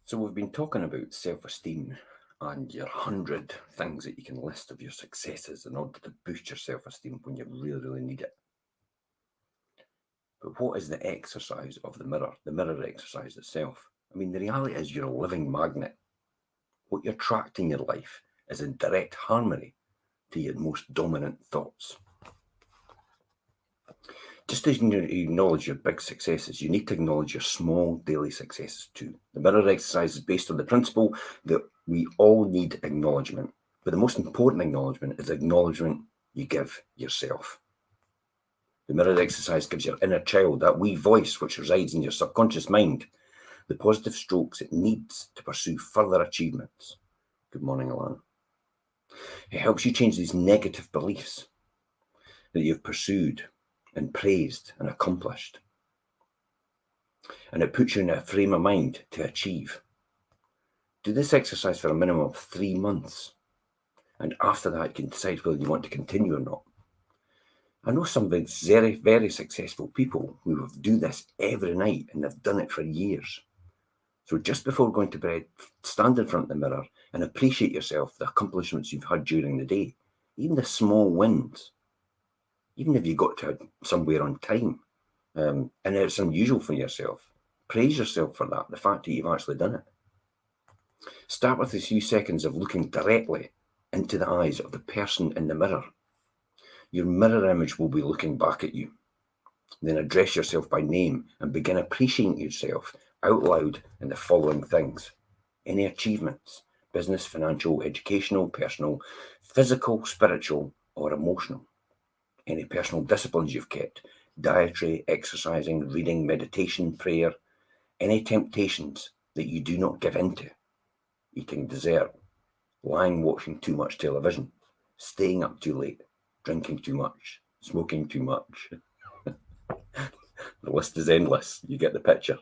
So we've been talking about self-esteem and your 100 things that you can list of your successes in order to boost your self-esteem when you really, really need it. But what is the exercise of the mirror exercise itself? I mean, the reality is you're a living magnet. What you attract in your life is in direct harmony to your most dominant thoughts. Just as you acknowledge your big successes, you need to acknowledge your small daily successes too. The mirror exercise is based on the principle that we all need acknowledgement, but the most important acknowledgement is the acknowledgement you give yourself. The mirror exercise gives your inner child, that wee voice which resides in your subconscious mind, the positive strokes it needs to pursue further achievements. Good morning, Alana. It helps you change these negative beliefs that you've pursued and praised and accomplished. And it puts you in a frame of mind to achieve. Do this exercise for a minimum of 3 months. And after that, you can decide whether you want to continue or not. I know some very, very successful people who do this every night and they've done it for years. So just before going to bed, stand in front of the mirror and appreciate yourself, the accomplishments you've had during the day, even the small wins. Even if you got to somewhere on time, and it's unusual for yourself, praise yourself for that, the fact that you've actually done it. Start with a few seconds of looking directly into the eyes of the person in the mirror. Your mirror image will be looking back at you. Then address yourself by name and begin appreciating yourself out loud in the following things: any achievements, business, financial, educational, personal, physical, spiritual, or emotional. Any personal disciplines you've kept: dietary, exercising, reading, meditation, prayer. Any temptations that you do not give into: eating dessert, lying watching too much television, staying up too late, drinking too much, smoking too much. The list is endless. You get the picture.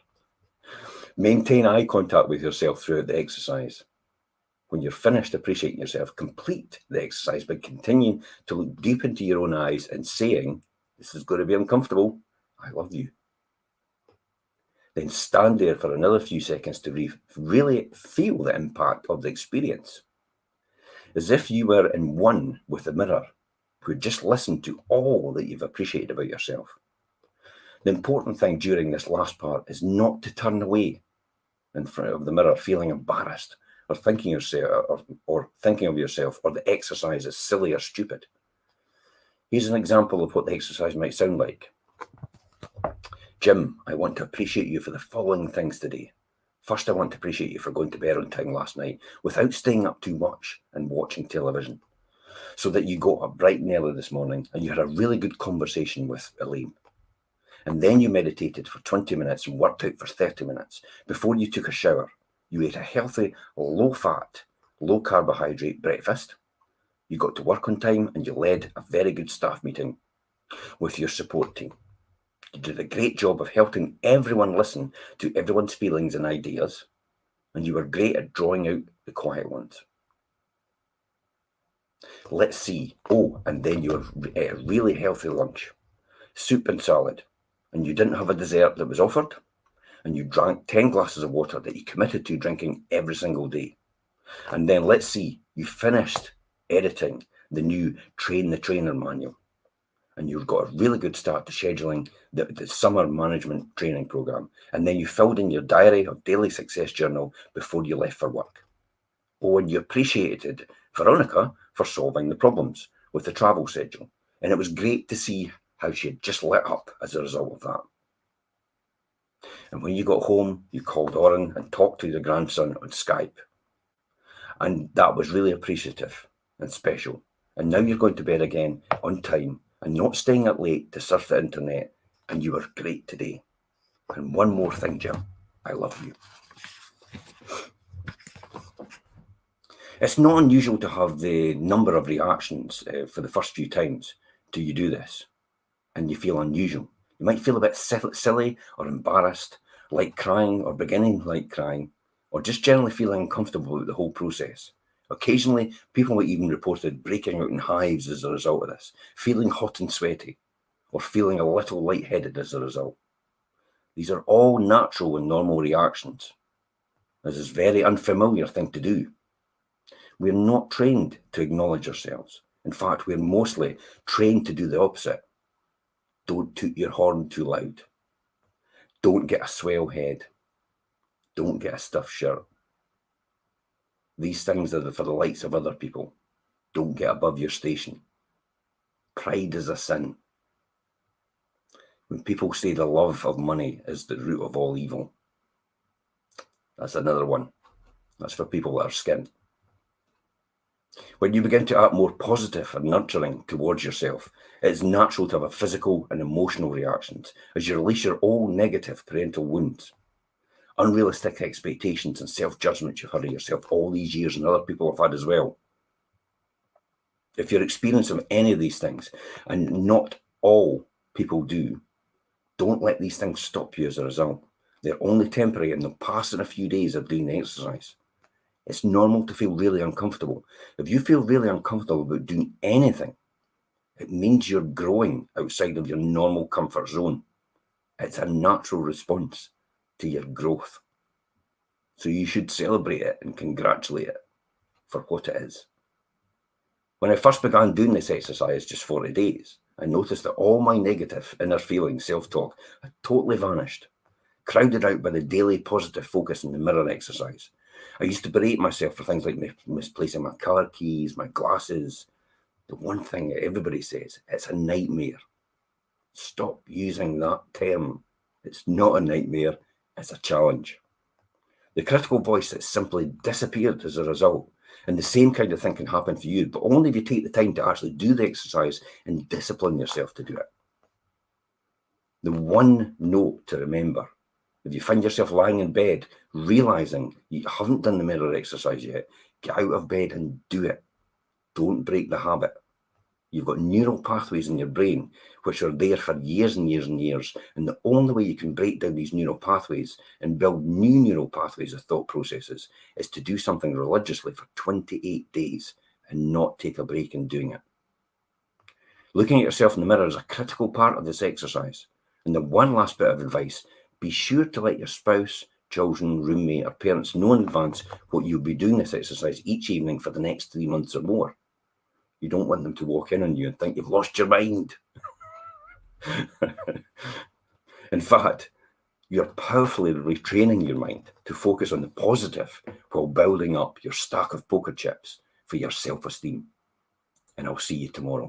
Maintain eye contact with yourself throughout the exercise. When you're finished appreciating yourself, complete the exercise by continuing to look deep into your own eyes and saying, "This is going to be uncomfortable. I love you." Then stand there for another few seconds to really feel the impact of the experience, as if you were in one with the mirror, who had just listened to all that you've appreciated about yourself. The important thing during this last part is not to turn away in front of the mirror feeling embarrassed or thinking yourself or thinking of yourself or the exercise is silly or stupid. Here's an example of what the exercise might sound like. Jim, I want to appreciate you for the following things today. First, I want to appreciate you for going to bed on time last night without staying up too much and watching television, so that you got up bright and early this morning and you had a really good conversation with Elaine. And then you meditated for 20 minutes and worked out for 30 minutes. Before you took a shower, you ate a healthy, low-fat, low-carbohydrate breakfast. You got to work on time and you led a very good staff meeting with your support team. You did a great job of helping everyone listen to everyone's feelings and ideas, and you were great at drawing out the quiet ones. Let's see. Oh, and then you ate a really healthy lunch, soup and salad, and you didn't have a dessert that was offered, and you drank 10 glasses of water that you committed to drinking every single day. And then let's see, you finished editing the new Train the Trainer manual, and you've got a really good start to scheduling the summer management training program. And then you filled in your diary of daily success journal before you left for work. Oh, and you appreciated Veronica for solving the problems with the travel schedule. And it was great to see how she had just lit up as a result of that. And when you got home, you called Oren and talked to your grandson on Skype. And that was really appreciative and special. And now you're going to bed again on time and not staying up late to surf the internet. And you were great today. And one more thing, Jim, I love you. It's not unusual to have the number of reactions for the first few times till you do this, and you feel unusual. You might feel a bit silly or embarrassed, like crying or beginning like crying, or just generally feeling uncomfortable with the whole process. Occasionally, people might even reported breaking out in hives as a result of this, feeling hot and sweaty, or feeling a little lightheaded as a result. These are all natural and normal reactions. This is a very unfamiliar thing to do. We're not trained to acknowledge ourselves. In fact, we're mostly trained to do the opposite. Don't toot your horn too loud. Don't get a swell head. Don't get a stuffed shirt. These things are for the likes of other people. Don't get above your station. Pride is a sin. When people say the love of money is the root of all evil, that's another one. That's for people that are skinned. When you begin to act more positive and nurturing towards yourself, it's natural to have a physical and emotional reactions as you release your old negative parental wounds. Unrealistic expectations and self-judgment you've had of yourself all these years and other people have had as well. If you're experiencing any of these things, and not all people do, don't let these things stop you as a result. They're only temporary and they'll pass in a few days of doing the exercise. It's normal to feel really uncomfortable. If you feel really uncomfortable about doing anything, it means you're growing outside of your normal comfort zone. It's a natural response to your growth. So you should celebrate it and congratulate it for what it is. When I first began doing this exercise just 40 days, I noticed that all my negative inner feelings, self-talk, had totally vanished, crowded out by the daily positive focus in the mirror exercise. I used to berate myself for things like misplacing my car keys, my glasses. The one thing that everybody says, it's a nightmare. Stop using that term. It's not a nightmare, it's a challenge. The critical voice has simply disappeared as a result. And the same kind of thing can happen for you, but only if you take the time to actually do the exercise and discipline yourself to do it. The one note to remember: if you find yourself lying in bed, realizing you haven't done the mirror exercise yet, get out of bed and do it. Don't break the habit. You've got neural pathways in your brain which are there for years and years and years. And the only way you can break down these neural pathways and build new neural pathways of thought processes is to do something religiously for 28 days and not take a break in doing it. Looking at yourself in the mirror is a critical part of this exercise. And the one last bit of advice: be sure to let your spouse, children, roommate, or parents know in advance what you'll be doing this exercise each evening for the next 3 months or more. You don't want them to walk in on you and think you've lost your mind. In fact, you're powerfully retraining your mind to focus on the positive while building up your stack of poker chips for your self-esteem. And I'll see you tomorrow.